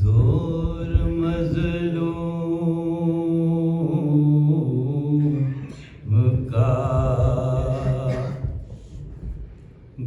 زور مظلوم کا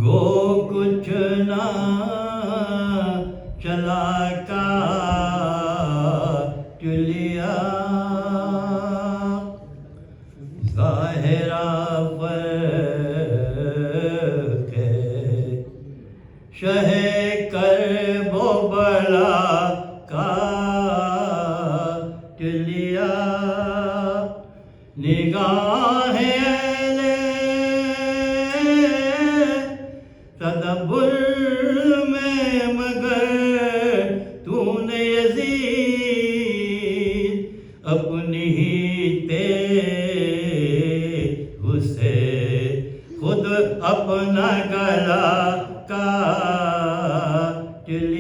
گو کچھ نہ چلا کا چلیا ظاہرہ فرق شہ کرب و بلا کا چلیا نگاہ اہل تدبر میں مگر تو نے یزید اپنی ہی تیغ سے خود اپنا گلا کاٹ لیا